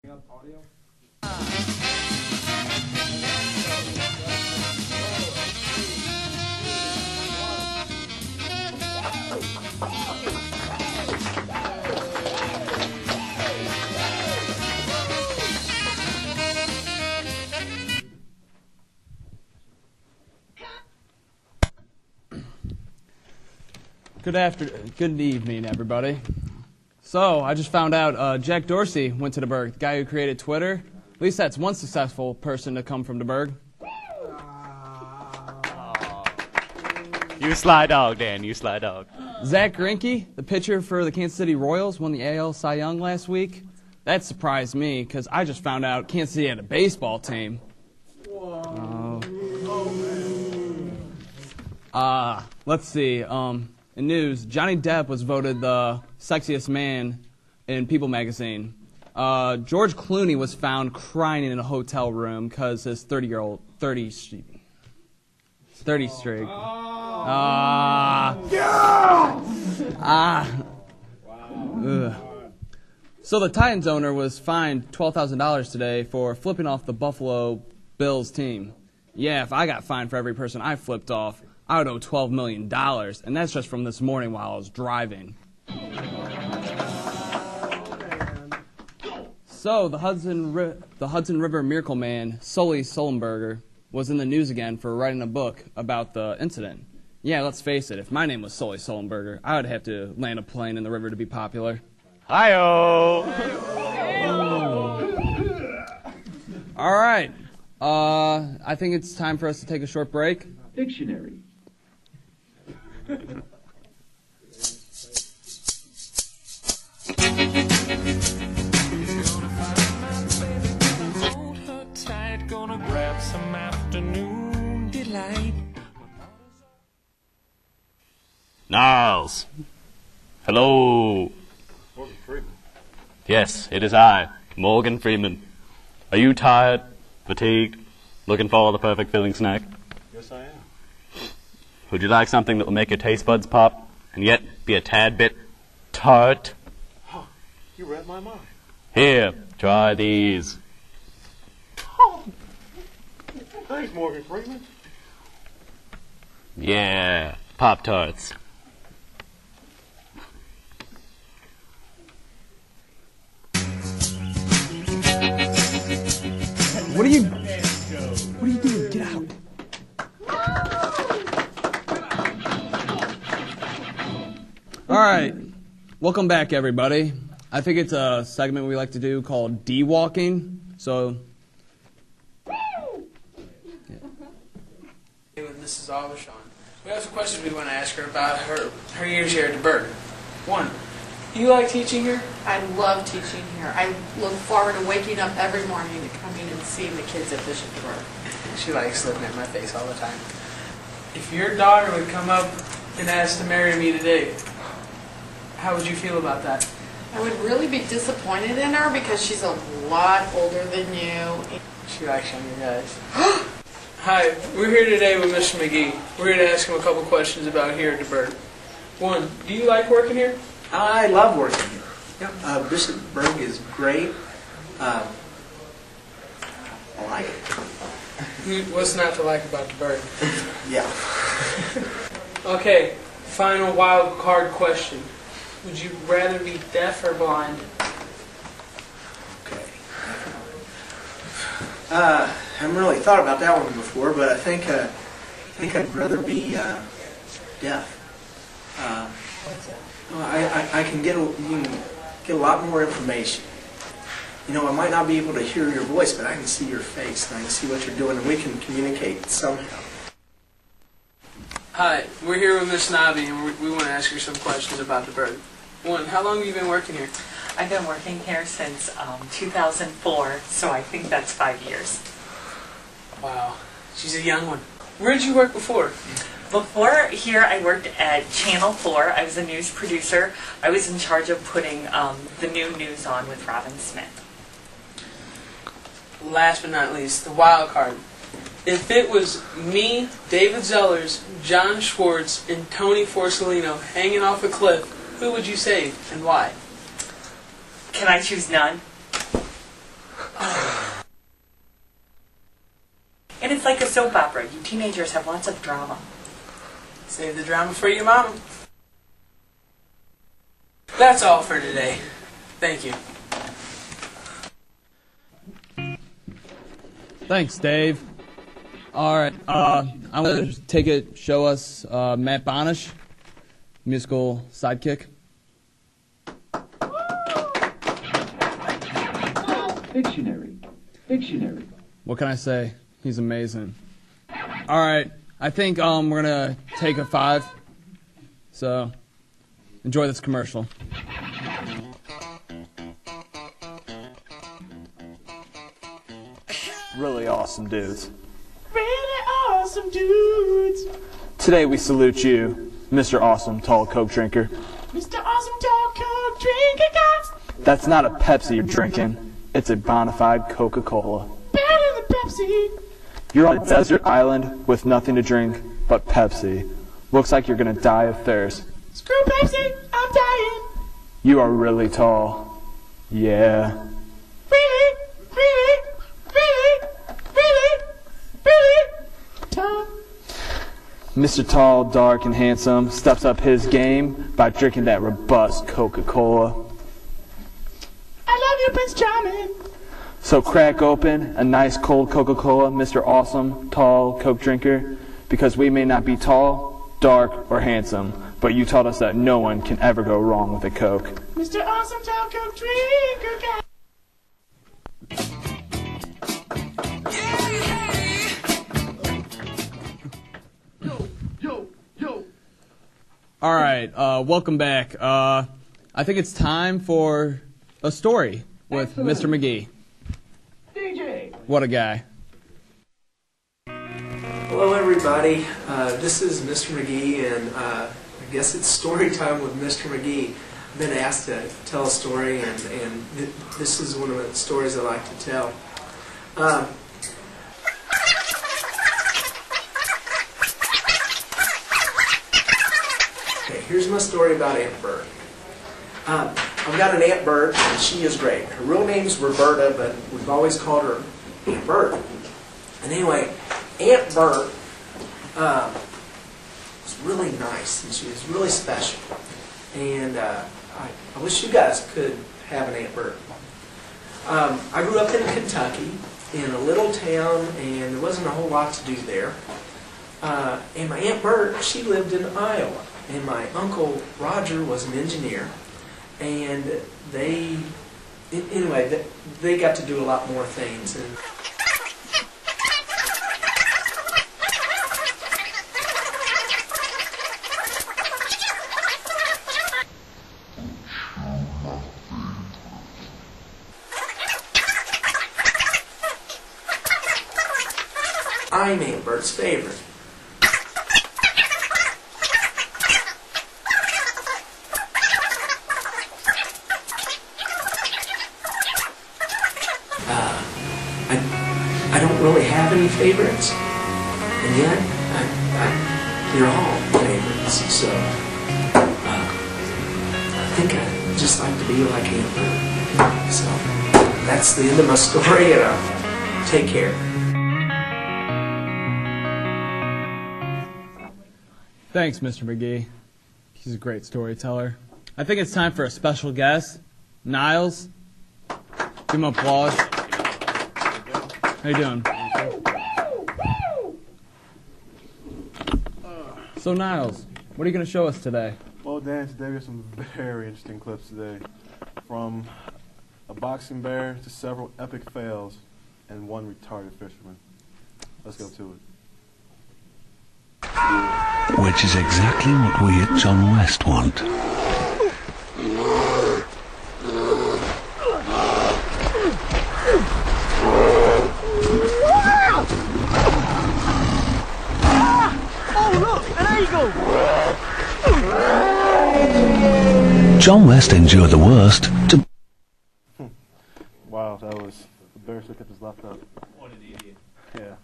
Audio. Good evening, everybody. So, I just found out Jack Dorsey went to the Berg, the guy who created Twitter. At least that's one successful person to come from the Berg. You sly dog, Dan. You sly dog. Zach Greinke, the pitcher for the Kansas City Royals, won the AL Cy Young last week. That surprised me because I just found out Kansas City had a baseball team. Let's see. In news, Johnny Depp was voted the sexiest man in People magazine. George Clooney was found crying in a hotel room because his 30 streak. So the Titans owner was fined $12,000 today for flipping off the Buffalo Bills team. Yeah, if I got fined for every person I flipped off, I would owe $12 million, and that's just from this morning while I was driving. So the Hudson River Miracle Man, Sully Sullenberger, was in the news again for writing a book about the incident. Yeah, let's face it, if my name was Sully Sullenberger, I would have to land a plane in the river to be popular. Hi-oh! All right. I think it's time for us to take a short break. Dictionary. Gonna grab some afternoon delight. Niles. Hello. Morgan Freeman. Yes, it is I, Morgan Freeman. Are you tired, fatigued, looking for the perfect filling snack? Yes, I am. Would you like something that will make your taste buds pop and yet be a tad bit tart? Huh, you read my mind. Here, try these. Thanks, Morgan Freeman. Yeah, Pop-Tarts. What are you doing? Get out. All right. Welcome back, everybody. I think it's a segment we like to do called D-Walking. So, With Mrs. Aubuchon. We have some questions we want to ask her about her years here at the Berg. One, do you like teaching here? I love teaching here. I look forward to waking up every morning to coming and seeing the kids at Bishop Berg. She likes looking at my face all the time. If your daughter would come up and ask to marry me today, how would you feel about that? I would really be disappointed in her because she's a lot older than you. She likes younger guys. Hi, we're here today with Mr. McGee. We're here to ask him a couple questions about here at the Berg. One, do you like working here? I love working here. Yep. Bishop Berg is great. I like it. What's not to like about the Berg? Yeah. Okay, final wild card question. Would you rather be deaf or blind? Okay. I haven't really thought about that one before, but I think I'd rather be deaf. I can get a lot more information. You know, I might not be able to hear your voice, but I can see your face and I can see what you're doing, and we can communicate somehow. Hi, we're here with Miss Nobby, and we want to ask you some questions about the Berg. One, how long have you been working here? I've been working here since 2004, so I think that's 5 years. Wow, she's a young one. Where did you work before? Before here, I worked at Channel 4. I was a news producer. I was in charge of putting the new news on with Robin Smith. Last but not least, the wild card. If it was me, David Zellers, John Schwartz, and Tony Forcellino hanging off a cliff, who would you save and why? Can I choose none? And it's like a soap opera. You teenagers have lots of drama. Save the drama for your mama. That's all for today. Thank you. Thanks, Dave. All right, I'm going to take it, show us Matt Bonish, musical sidekick. Dictionary. What can I say? He's amazing. All right, I think we're going to take a 5. So enjoy this commercial. Really awesome dudes. Really awesome dudes. Today we salute you, Mr. Awesome Tall Coke Drinker. Mr. Awesome Tall Coke Drinker, guys. That's not a Pepsi you're drinking. It's a bona fide Coca-Cola. Better than Pepsi. You're on a desert island with nothing to drink but Pepsi. Looks like you're gonna die of thirst. Screw Pepsi, I'm dying. You are really tall. Yeah. Really tall. Mr. Tall, Dark, and Handsome steps up his game by drinking that robust Coca-Cola. I love you, Prince Charming. So crack open a nice cold Coca-Cola, Mr. Awesome Tall Coke Drinker, because we may not be tall, dark, or handsome, but you taught us that no one can ever go wrong with a Coke. Mr. Awesome Tall Coke Drinker, guys. All right, welcome back. I think it's time for a story with Mr. McGee. DJ. What a guy. Hello, everybody. This is Mr. McGee, and I guess it's story time with Mr. McGee. I've been asked to tell a story, and this is one of the stories I like to tell. Okay, here's my story about Aunt Bert. I've got an Aunt Bert, and she is great. Her real name's Roberta, but we've always called her Aunt Bert. And anyway, Aunt Bert was really nice, and she was really special. And I wish you guys could have an Aunt Bert. I grew up in Kentucky, in a little town, and there wasn't a whole lot to do there. And my Aunt Bert, she lived in Iowa. And my Uncle Roger was an engineer. And they got to do a lot more things. And I'm Aunt Bert's favorite. I don't really have any favorites, and yet they're all favorites. So I think I just like to be like Aunt Bert. So that's the end of my story, and take care. Thanks, Mr. McGee. He's a great storyteller. I think it's time for a special guest, Niles. Give him applause. How you doing? So, Niles, what are you going to show us today? Well, Dan, today we have some very interesting clips today. From a boxing bear to several epic fails and one retarded fisherman. Let's go to it. Which is exactly what we at John West want. John West endured the worst to... Wow, that was... The bear should have kept his left up. What an idiot. Yeah.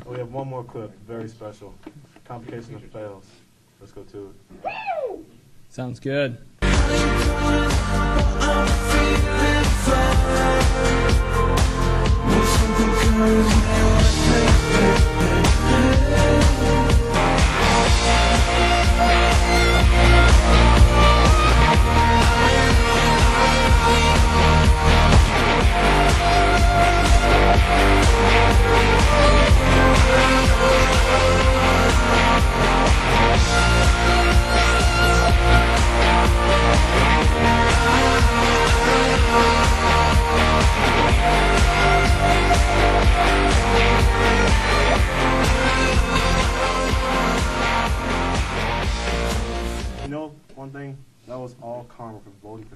We have one more clip, very special. Complication of fails. Let's go to it. Sounds good. Something good,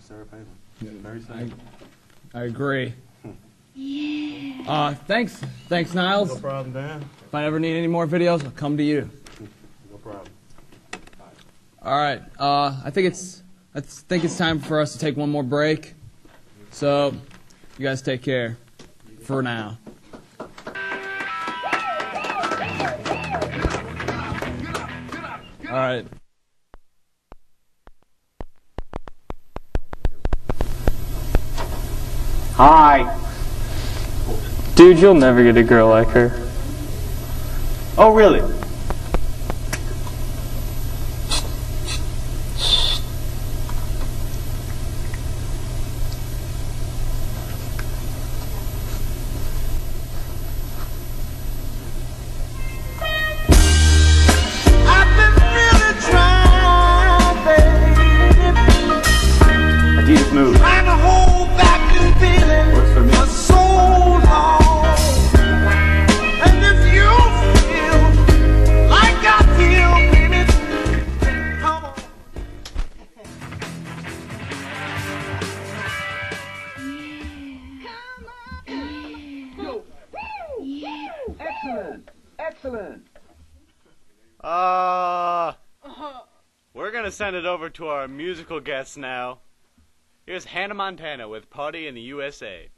Sarah Palin. Very sad. I agree. Thanks, Niles. No problem, Dan. If I ever need any more videos, I'll come to you. No problem. All right. I think it's time for us to take one more break. So, you guys take care for now. All right. Hi. Dude, you'll never get a girl like her. Oh, really? Adidas move. Works for me. Excellent. We're gonna send it over to our musical guests now. Here's Hannah Montana with Party in the USA.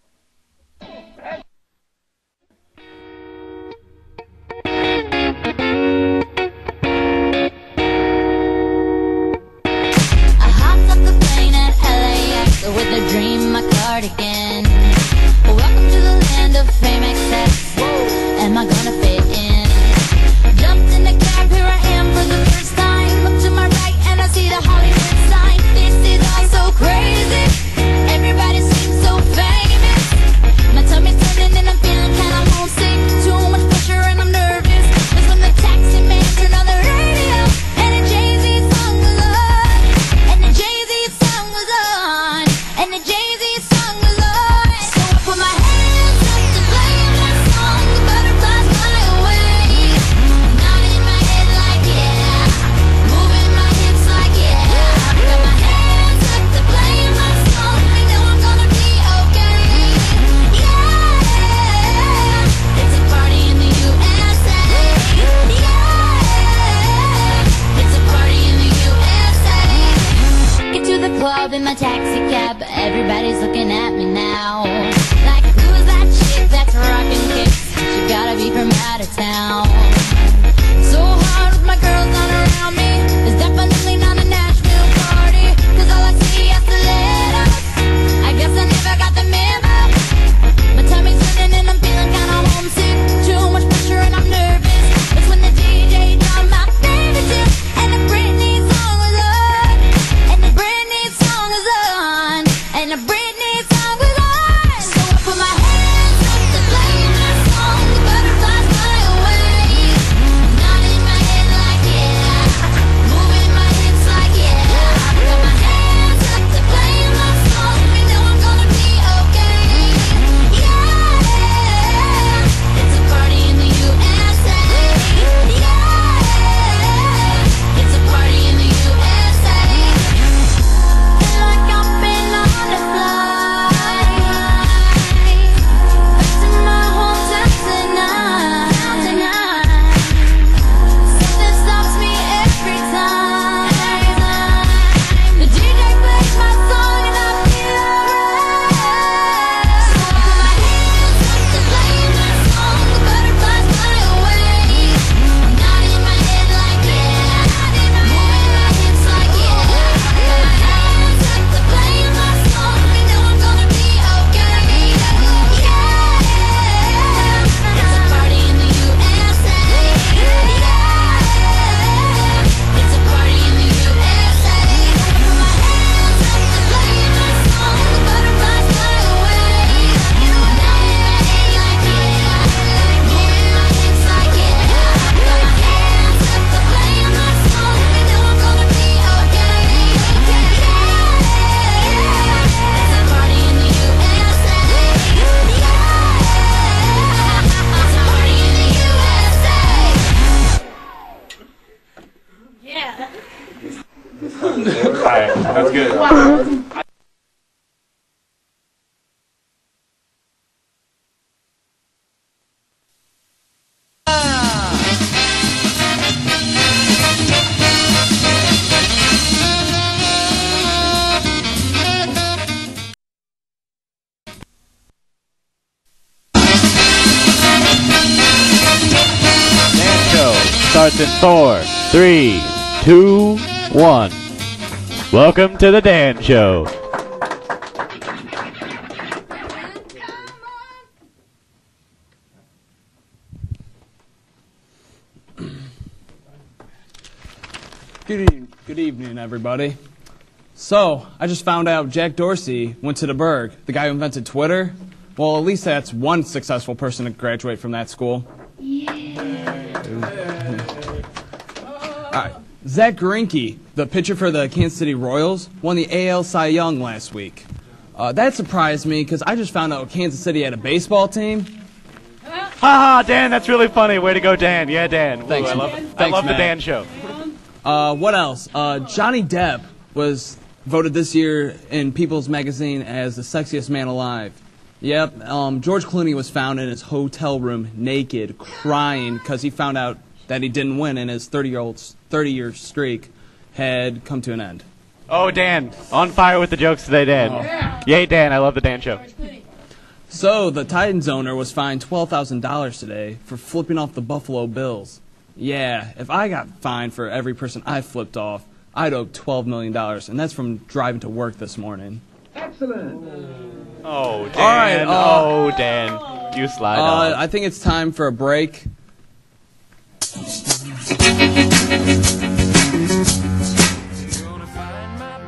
I hopped off the plane at LAX with a dream, my cardigan. Welcome to the land of fame, excess. Am I gonna fit in? Jumped in the cab, here I am for the first time. Look to my right and I see the Hollywood sign. This is all so crazy. Everybody seems so famous. My tummy's turning and I'm feeling kinda homesick. Too much pressure and I'm nervous. That's when the taxi man turned on the radio and a Jay-Z song was on. And the Jay-Z song was on. And the Jay-Z song was on. So I put my hands up to play that song. The butterflies fly away. Nodding my head like yeah. Moving my hips like yeah. Got my hands up to play my song. I know I'm gonna be okay. Yeah. It's a party in the USA. Yeah. It's a party in the USA. Get to the club in my taxi cab. Everybody's looking at me now. Like, who's that chick that's rocking kicks? She gotta be from out of town. So hard with my girls not around me. It's definitely not a Nashville party. Cause all I see is stilettos. I guess I never got the memo. My tummy's turning and I'm feeling kinda homesick. Too much pressure and I'm nervous. It's when the DJ dropped my favorite tune. And the Britney song was on. And the Britney song was on. And the Britney song was on. So I put my hands up to play that song. The butterflies fly away. Nodding my head like starts in 4, 3, 2, 1. Welcome to the Dan Show. Good evening, everybody. So, I just found out Jack Dorsey went to the Berg, the guy who invented Twitter. Well, at least that's one successful person to graduate from that school. Zach Greinke, the pitcher for the Kansas City Royals, won the AL Cy Young last week. That surprised me because I just found out Kansas City had a baseball team. Haha, Dan, that's really funny. Way to go, Dan. Yeah, Dan. Thanks, Ooh, man. I love the Dan Show. What else? Johnny Depp was voted this year in People's Magazine as the sexiest man alive. Yep, George Clooney was found in his hotel room naked, crying because he found out that he didn't win and his 30-year streak had come to an end. Oh, Dan, on fire with the jokes today, Dan. Oh. Yay, Dan, I love the Dan Show. So, the Titans owner was fined $12,000 today for flipping off the Buffalo Bills. Yeah, if I got fined for every person I flipped off, I'd owe $12 million, and that's from driving to work this morning. Excellent. Oh, Dan. All right, Dan. You slide on. I think it's time for a break.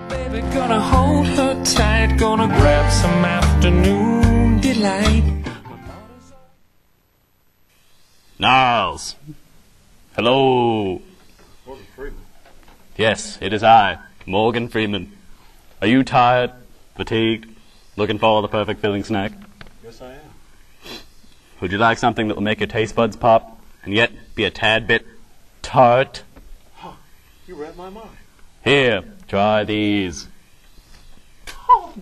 Baby, gonna hold her tight, gonna grab some afternoon delight. Niles. Hello. Morgan Freeman. Yes, it is I, Morgan Freeman. Are you tired, fatigued, looking for the perfect filling snack? Yes, I am. Would you like something that will make your taste buds pop and yet be a tad bit tart? Huh, you read my mind. Here, try these. Oh.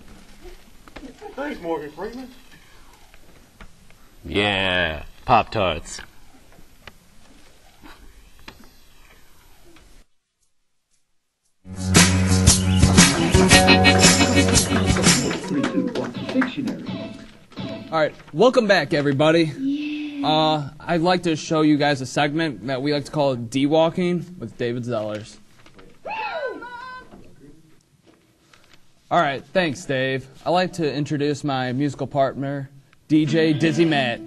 Thanks, Morgan Freeman. Yeah, Pop-Tarts. All right, welcome back, everybody. I'd like to show you guys a segment that we like to call D-Walking with David Zellers. All right, thanks, Dave. I'd like to introduce my musical partner, DJ Dizzy Matt.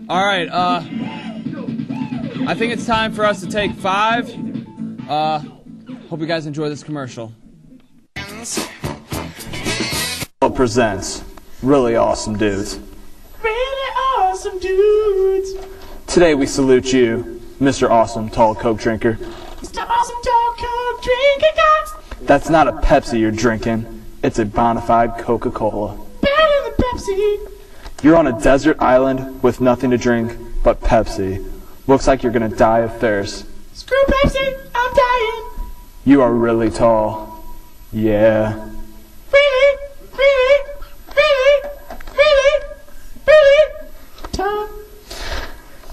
All right, I think it's time for us to take 5. Hope you guys enjoy this commercial. Presents Really Awesome Dudes. Really awesome dudes. Today we salute you, Mr. Awesome Tall Coke Drinker. Mr. Awesome Tall Coke Drinker guy. That's not a Pepsi you're drinking. It's a bona fide Coca-Cola. Better than Pepsi. You're on a desert island with nothing to drink but Pepsi. Looks like you're gonna die of thirst. Screw Pepsi, I'm dying. You are really tall. Yeah.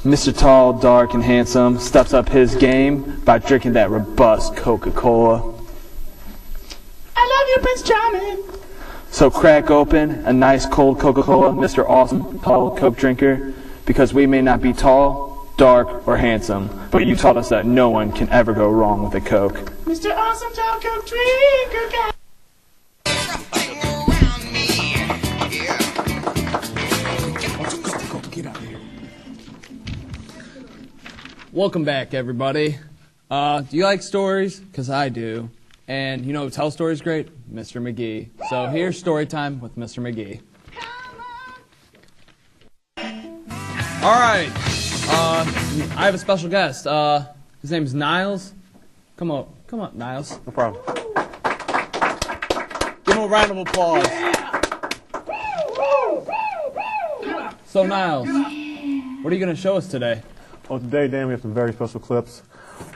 Mr. Tall, Dark, and Handsome steps up his game by drinking that robust Coca-Cola. I love you, Prince Charming. So crack open a nice cold Coca-Cola, Mr. Awesome Tall Coke Drinker, because we may not be tall, dark, or handsome, but you taught us that no one can ever go wrong with a Coke. Mr. Awesome Tall Coke Drinker guy. Welcome back, everybody. Do you like stories? Because I do. And you know who tells stories great? Mr. McGee. So here's story time with Mr. McGee. All right. I have a special guest. His name's Niles. Come up, Niles. No problem. Give him a round of applause. So Niles, what are you going to show us today? Well, today, Dan, we have some very special clips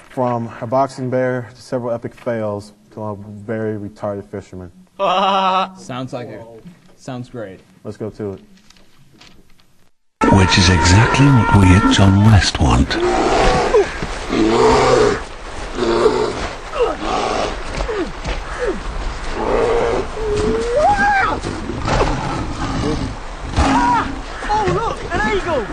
from a boxing bear to several epic fails to a very retarded fisherman. Sounds like it. Sounds great. Let's go to it. Which is exactly what we at John West want. Oh, look, an eagle.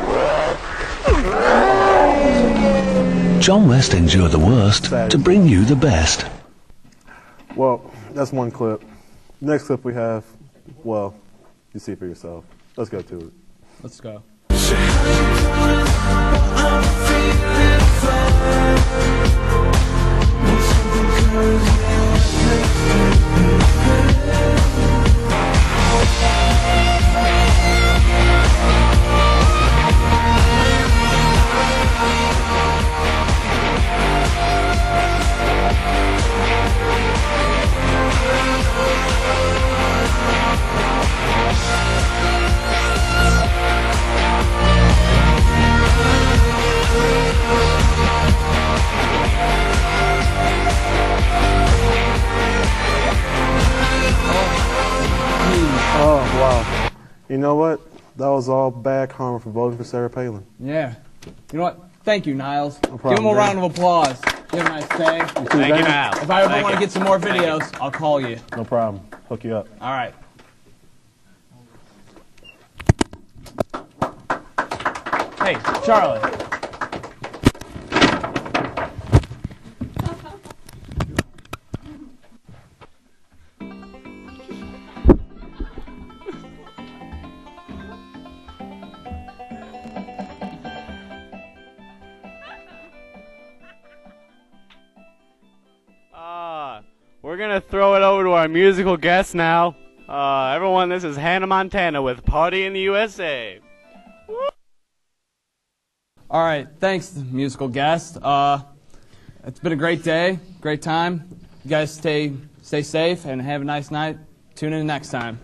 John West endured the worst to bring you the best. Well, that's one clip. Next clip we have, well, you see for yourself. Let's go to it. Let's go. Oh, wow. You know what? That was all bad karma for voting for Sarah Palin. Yeah. You know what? Thank you, Niles. No problem, Give him a man. round of applause. Give him a nice day. Thank you, Niles. If I ever Thank want to you. get some more videos, I'll call you. No problem. Hook you up. All right. Hey, Charlie. We're gonna throw it over to our musical guest now. Everyone, this is Hannah Montana with Party in the USA. All right, thanks, musical guest. It's been a great day, great time. You guys stay safe and have a nice night. Tune in next time.